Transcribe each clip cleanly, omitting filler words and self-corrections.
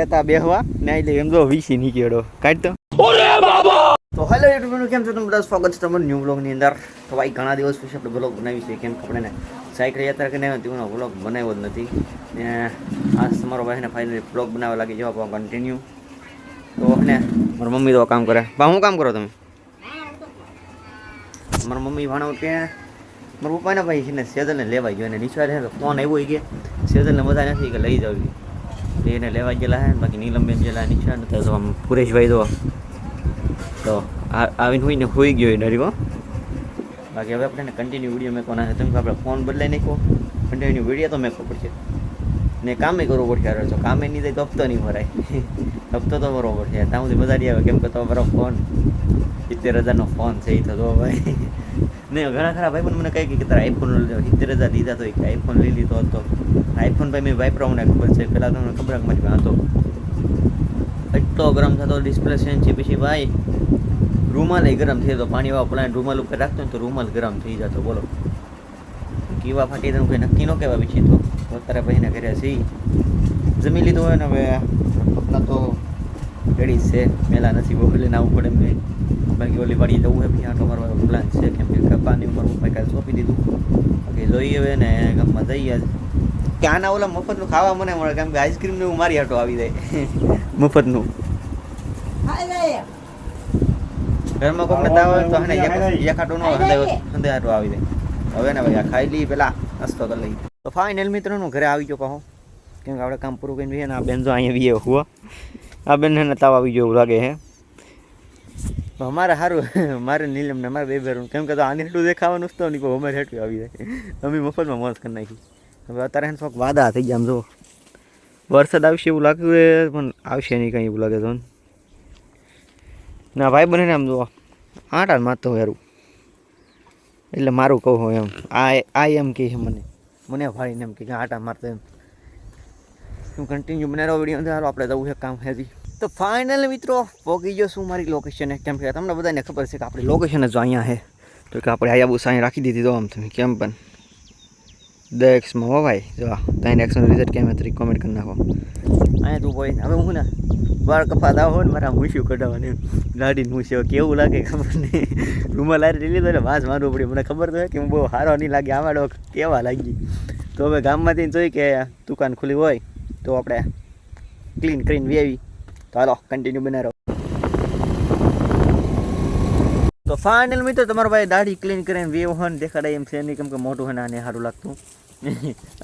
લેતા બેહવા ને એટલે એમ જો વીસી નીકળ્યો કાઢ તો તો હેલો યુટ્યુબ કેમ છો તમે બધા સ્વાગત છે તમારું ન્યૂ બ્લોગની અંદર. તો ભાઈ ઘણા દિવસ પછી આપણે બ્લોગ બનાવી છે કેમ આપણે ને સાયકલ યાત્રા કરીને આવ્યો તેનો બ્લોગ બનાવ્યો જ નથી ને આજ તમારો ભાઈને ફાઇનલી બ્લોગ બનાવવા લાગી જવા કન્ટિન્યુ. તો ને મારી મમ્મી તો કામ કરે. બા શું કામ કરો તમે? મારા મમ્મી ભાણો કે મારા પપ્પાને ભાઈ છે ને સેજલને લેવા ગયો અને નિશાળ છે ફોન આવ્યો કે સેજલને બધા નથી કે લઈ જાવી એને લેવા ગયેલા હે. બાકી નીલમબેન ગયેલા નિશાળ નતા તો આમ પુરેશભાઈ તો આવીને હોઈને હોઈ ગયો એ ડરીવો. બાકી હવે આપણે કન્ટિન્યુ વિડીયો મેકવાના છે. તમે આપણે ફોન બદલાઈ નાખો કન્ટિન્યુ વિડીયો તો મેકવો પડશે ને કામે કરવું પડશે. અરે તો કામે નહીં થાય તો હપ્તો નહીં ભરાય. હપ્તો તો બરોબર છે ત્યાં સુધી મજા નહીં આવે કેમ કે તો મારો ફોન 70,000નો ફોન છે એ થતો ભાઈ ને ઘણા ખરા ભાઈ પણ મને કહે કે તારે આઈફોન 70,000 લીધા તો આઈફોન લઈ લીધો હતો. આઈફોન ભાઈ મેં વાપરાવું મને ખબર છે. પહેલાં તમને ખબર મારી પાસે હતો એટલો ગરમ થતો ડિસ્પ્લે ચેન્જ છે. પછી ભાઈ રૂમાલ ગરમ થઈ જતો. પાણી વાળો પ્લાન્ટ રૂમાલ ઉપર રાખતો ને તો રૂમાલ ગરમ થઈ જતો. બોલો કેવા ફાટી તને કોઈ નક્કી ન કહેવા પછી તો અત્યારે ભાઈને ઘરે છે જમી લીધું હોય ને હવે સપના તો રેડી છે. મેલા નથી બહુ લઈને આવવું પડે મેં. બાકી ઓલી વાડી જવું હોય પછી આટો મારવાનો પ્લાન છે કેમ કે કપાની ઉપર મેં કાલે સોંપી દીધું. બાકી જોઈએ હવે ને ગામમાં જઈએ કે આના ઓલા મફતનું ખાવા મને મળે કેમ કે આઈસ્ક્રીમને હું મારી આટો આવી જાય મફતનું. ઘરમાં કોઈને તાવ હોય તો હને એકાટો ન હંદે આટો આવી જાય. હવે ને ભાઈ આ ખાઈ લઈએ પેલા નાસ્તો કરી લઈએ. તો ફાઇનલ મિત્રોનું ઘરે આવી ગયો પાહો કેમ કે આપણે કામ પૂરું કરીને ને આ બેન જો અહીંયા વીએ હુआ આ બેન ને તાવ આવી ગયો એવું લાગે હે. તો અમારે સારું મારે નીલમ ને મારે બે બેરું કેમ કે તો આની હેઠું દેખાવાનું જ તો નહીં પણ અમારે હેઠું આવી જાય. અમે મફતમાં મોજ કરી નાખી. હવે અત્યારે થોડાક વાદા થઈ ગયા આમ જો વરસાદ આવશે એવું લાગ્યું એ પણ આવશે નહીં કંઈ એવું લાગે તો ના ભાઈ બને આમ જો આટા મારતો હોય યારું એટલે મારું કહું એમ આ એમ કહે છે મને ભાઈને એમ કે આટા મારતો એમ હું કન્ટિન્યુ બનાવ્યો વિડીયો અંદર. હાલો આપણે જવું છે કામ હેજી. તો ફાઇનલ મિત્રો પહોંચી ગયો શું મારી લોકેશને કેમ કે તમને બધાને ખબર છે કે આપણી લોકેશન જ અહીંયા છે. તો કે આપણે આયાબુસ અહીં રાખી દીધી તો આમ તમે કેમ પણ દેખમાં હો ભાઈ જો ત્યાં એક્શન રિઝલ્ટ કેમ હતી કોમેન્ટ કરી નાખો. અહીંયા તું ભાઈ હવે હું ને વાળ કપાત આવો ને મારા મૂછ્યું કઢાવવાની ગાડીને મૂછ્યો કેવું લાગે ખબર નહીં. રૂમાલ લારી લઈ લીધો એટલે વાસ મારવું પડ્યું. મને ખબર તો હોય કે હું બહુ સારો નહીં લાગે આવાડો કેવા લાગી. તો હવે ગામમાંથી જોઈ કે દુકાન ખુલ્લી હોય તો આપણે ક્લીન કરીને વેવી. તો હાલો કન્ટિન્યુ બનાવો. તો ફાઇનલ મિત્રો તમારો ભાઈ દાઢી ક્લીન કરીને વેવ હોય ને દેખાડાય એમ છે નહીં કેમ કે મોટું હોય ને આને સારું લાગતું.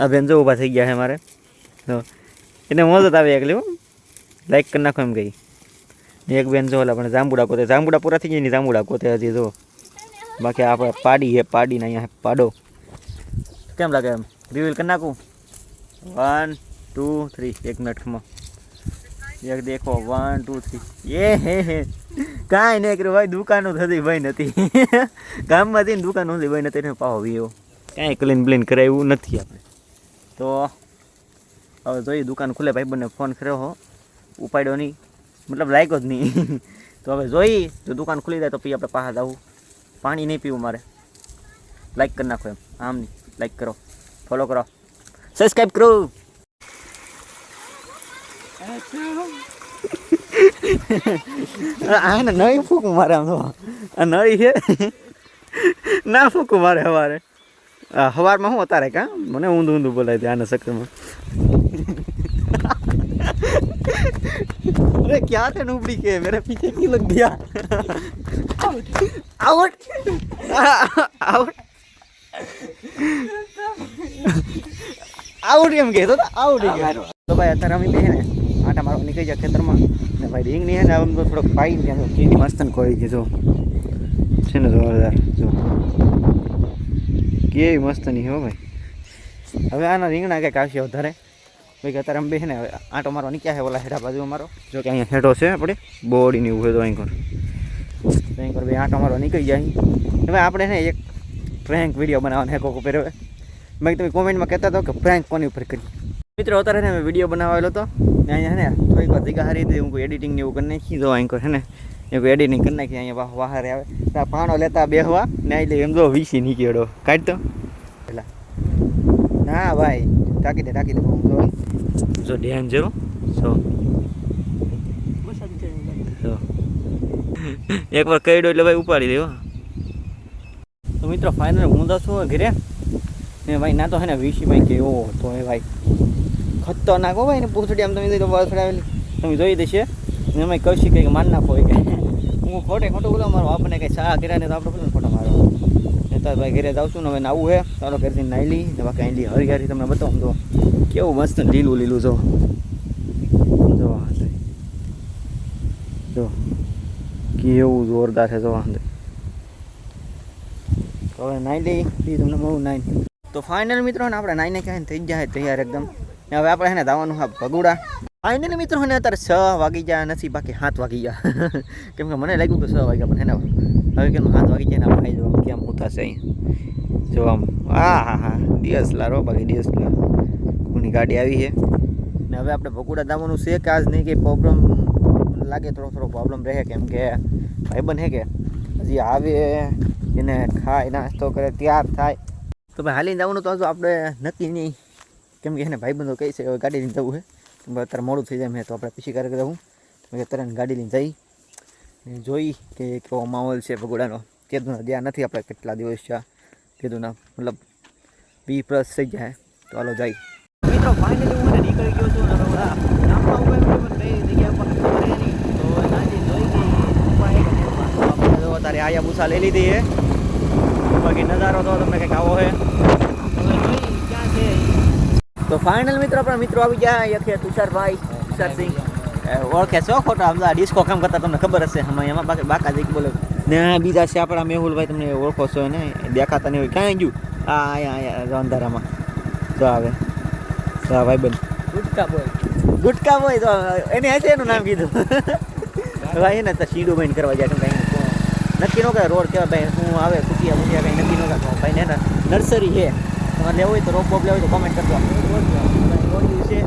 આ બેન જો ઊભા થઈ ગયા છે મારે તો એને મોજ જ આવે એકલી લાઈક કરી નાખો એમ ગઈ. એક બેન જો ઓલા પણ જાંબુડા પૂરા થઈ ગયા ને જાંબુડા કોતે હજી જો. બાકી આપણે પાડી છે પાડીને અહીંયા પાડો કેમ લાગે એમ રિવીલ કરી નાખું 1 2 3 1 મિનિટમાં એક દેખો 1 2 3 એ હે કાંઈ નહીં કર્યું ભાઈ. દુકાનો થતી ભાઈ નથી ગામમાંથી દુકાન નથી ભાઈ નથી પાવો વિવો કાંઈ ક્લીન બ્લીન કરાવ્યું નથી આપણે. તો હવે જોઈએ દુકાન ખુલે ભાઈ બંને ફોન કર્યો હો ઉપાડ્યો નહીં મતલબ લાગ્યો જ નહીં. તો હવે જોઈ જો દુકાન ખુલી જાય તો પછી આપણે પાછા જવું. પાણી નહીં પીવું મારે. લાઈક કરી નાખો એમ આમ નહીં લાઈક કરો ફોલો કરો સબસ્ક્રાઈબ કરો. આ ને નળી ફૂકું મારે આમ તો આ નળી છે ના ફૂકું મારે સવારે સવારમાં શું અતારે કાં મને ઊંધું બોલાય છે આના ચક્કરમાં. अरे क्या थे नूबड़ी के मेरे पीछे क्यों लग गया आउट आउट आउट એમ કહેતો તો આઉટ ગયો. તો ભાઈ અત્યારે અમે બે ને આટા મારવા નીકળી ગયા ખેતરમાં ને ભાઈ રીંગ નહીં હે ને આમ તો થોડોક પાઈ ત્યાં કેવી મસ્ત ને કોઈ ગઈ જો છે ને જોરદાર જો કેવી મસ્ત નહીં હો ભાઈ. હવે આના રીંગણા કંઈક આવશે વધારે ભાઈ અત્યારે અમે બે ને આંટો મારવા નીકળ્યા છે ઓલા હેઠા બાજુ અમારો જો કે અહીંયા હેઠો છે આપણે બોડીની ઊભો તો અહીં ભાઈ આંટો મારવા નીકળી જાય. હવે આપણે ને એક પ્રેન્ક વિડીયો બનાવવાનો હે કોક ઉપર. હવે મેં તમે કોમેન્ટમાં કહેતા હતો કે પ્રેન્ક કોની ઉપર કરી. મિત્રો અત્યારે ને મેં વિડીયો બનાવેલો હતો ને અહીંયા છે ને થોડીક વાર જગ્યા સારી હતી હું કોઈ એડિટિંગ ને એવું કરી નાખી દો અહીં છે ને એ કોઈ એડિટિંગ કરી નાખી અહીંયા બહાર આવે ત્યાં પાણો લેતા બેહવા ને એટલે એમ જો વીસી નીકળ્યો કાઢતો પેલા ના ભાઈ ટાંકી દે જો ધ્યાન જેવો સો એકવાર કઈડો એટલે ભાઈ ઉપાડી દેવો. તો મિત્રો ફાઇનલ હું તો છું ઘરે ને ભાઈ ના તો હે ને વીસી ભાઈ કેવો હતો એ ભાઈ ખતરનાક હો ભાઈ ને પૂછડી આમ તમે તો વળફડાવેલી તમે જોઈ દેશે ને એમાં કૌશિક કંઈક માર નાખો હોય કે હું ખોટું બોલો મારો આપણને કંઈ સા કર્યા ને તો આપણે બધું ખોટો મારો ને તાર ભાઈ ઘરે જાઉં છું ને હવે આવું હે ચાલો ઘરેથી નાહી લી ને બાકી અહીં હરિયારી તમને બતાવું તો કેવું મસ્ત લીલું લીલું જો જો કેવું જોરદાર છે જો વાંધો. તો હવે નાહી લઈ તમને બહુ નાહી. તો ફાઇનલ મિત્રો ને આપણે નાહીને ક્યાંય થઈ જાય તૈયાર એકદમ. ને હવે આપણે એને દાવાનું હા ભગુડા. ફાઇનલી મિત્રો ને અત્યારે 6 વાગી ગયા નથી બાકી 7 વાગી ગયા કેમ કે મને લાગ્યું કે 6 વાગ્યા પણ એના હવે કેમ 7 વાગી જાય ને આપણે જો કેમ ઉતારશે અહીં જો આમ હા ડીએસએલઆર હો બાકી ડીએસએલઆર કોની ગાડી આવી છે ને હવે આપણે ભગુડા દાવાનું છે કે આજ નહીં કે પ્રોબ્લેમ લાગે થોડો પ્રોબ્લેમ રહે કેમ કે ભાઈબંધ હે કે હજી આવે એને ખાય નાસ્તો કરે તૈયાર થાય તો ભાઈ હાલીને જવાનું તો હજુ આપણે નક્કી નહીં કેમ કે એને ભાઈબંધો કહે છે હવે ગાડી લઈને જવું છે અત્યારે મોડું થઈ જાય મેં તો આપણે પછી કરે જવું અત્યારે ગાડી લઈને જઈ જોઈ કે કેવો માહોલ છે ભગોડાનો કીધું ધ્યાન નથી આપણે કેટલા દિવસ છે કીધું ના મતલબ 20+ થઈ જાય તો હાલો જાય મિત્રો ફાઇનલી હું નીકળી ગયો છું ને ગામમાં ઉભા કઈ જગ્યા પર ખબર નહીં તો નાની જોઈ ગઈ જો તારે આયા ભૂસા લઈ લીધી છે બાકી નજારો તો તમને કંઈક આવો છે ક્યાં છે. તો ફાઇનલ મિત્રો આપણા મિત્રો આવી ગયા યખે તુષારભાઈ તુષારસિંહ ઓળખે છો ખોટા અમદાવાદ ડિસ્કો કામ કરતા તમને ખબર હશે હમણાં એમાં બાકી બાકા જઈ બોલે ને બીજા છે આપણા મેહુલભાઈ તમને ઓળખો છો ને દેખાતા નહીં હોય ક્યાંય ગયું અહીંયા અંધારામાં તો આવે તો ભાઈ બન ગુટકા બોય તો એને હશે એનું નામ કીધું ભાઈ ને તો સીડું ભાઈ કરવા જાય કંઈ નક્કી ન કરે રોડ કેવા ભાઈ શું આવે ખુશિયા ખુશિયા કંઈ નક્કી ન કરતો ભાઈ ને નર્સરી છે તમારે લેવું હોય તો રોપ બોપ લેવું હોય તો કોમેન્ટ કરજો રોડ છે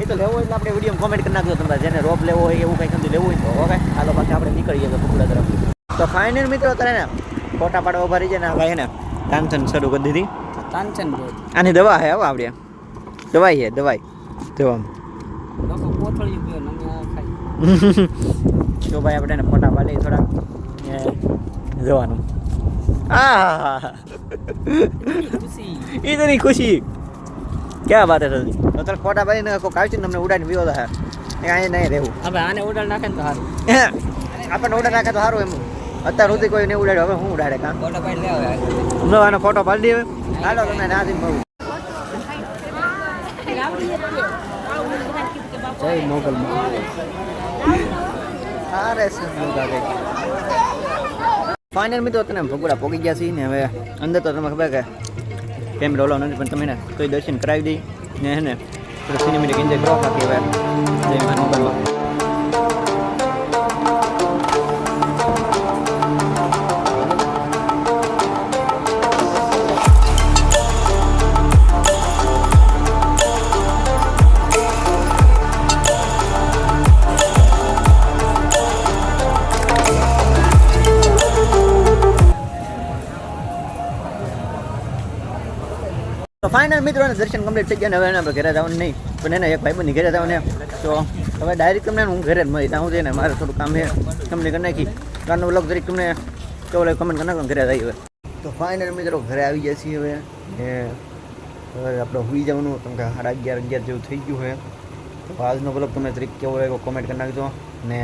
એ તો લેવો હોય એટલે આપણે વિડીયો કોમેન્ટ કરી નાખજો તમારે જેને રોપ લેવો હોય એવું કંઈ સમજી લેવું હોય તો ઓકે હાલો બાકી આપણે નીકળીએ તો ભગુડા તરફ. તો ફાઇનલ મિત્રો અત્યારે ને ફોટા પાડવા ઉભા રહી જાય ને ભાઈ ને તાનસન શરૂ કરી દીધી તાનસન આની દવા હે હવે આપણે દવાઈ છે દવાઈ દવા તો ભાઈ આપણે એને ફોટા પાડી થોડા જવાનું इतनी खुशी क्या बात है सर तो चल फोटा पाड़ी ने કોઈ કાવચી તમને ઉડાડીને વિયો તો હે અહીંયા નહીં રહેવું હવે આને ઉડાડ નાખે ને તો સારું આપણને ઉડાડ નાખે તો સારું એમ અત્યાર સુધી કોઈ નહીં ઉડાડ્યો હવે હું ઉડાડે કામ ફોટો પાડી લે હવે આનો ફોટો પાડી દે હાલો તમને ના દી મળું જય મોગલ અરે સર ફાઇનલ મિત્રો તને ભગુડા પોગી ગયા છીએ ને હવે અંદર તો તમને ખબર કે કેમેરો ઓલો નથી પણ તમે ને કોઈ દર્શન કરાવી દઈ ને હે ને થોડું સિનેમેટિક એન્જોય કરો બાકી હવે જય માન મોબાઈલમાં. તો ફાઇનલ મિત્રોને દર્શન કમ્પ્લીટ થઈ ગયા ને હવે એને આપણે ઘરે જવાનું નહીં પણ એને એક ભાઈબંધની ઘરે જવાનું તો હવે ડાયરેક્ટ તમને હું ઘરે જ મળી ત્યાં હું ને મારે થોડું કામ છે તમને કરી નાખી કારનો વ્લોગ દરેક તમને કેવો લાગે કમેન્ટ કરી નાખો ઘરે જઈએ હવે. તો ફાઇનલ મિત્રો ઘરે આવી ગયા છીએ હવે ને હવે આપણે સુઈ જવાનું કેમ કે 11:30 જેવું થઈ ગયું છે. તો આજનો વ્લોગ તમને દરેક કેવો લાગ્યો કોમેન્ટ કરી નાખજો ને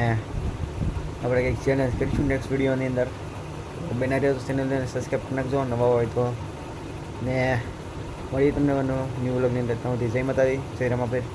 આપણે કંઈક ચેલેન્જ કરીશું નેક્સ્ટ વિડીયોની અંદર બનાવી રહ્યો તો ચેનલને સબસ્ક્રાઈબ કરી નાખજો નવા હોય તો ને મળીએ તમને ન્યૂ વ્લોગની અંદર. ત્યાંથી જય માતાજી જય રમાપીર.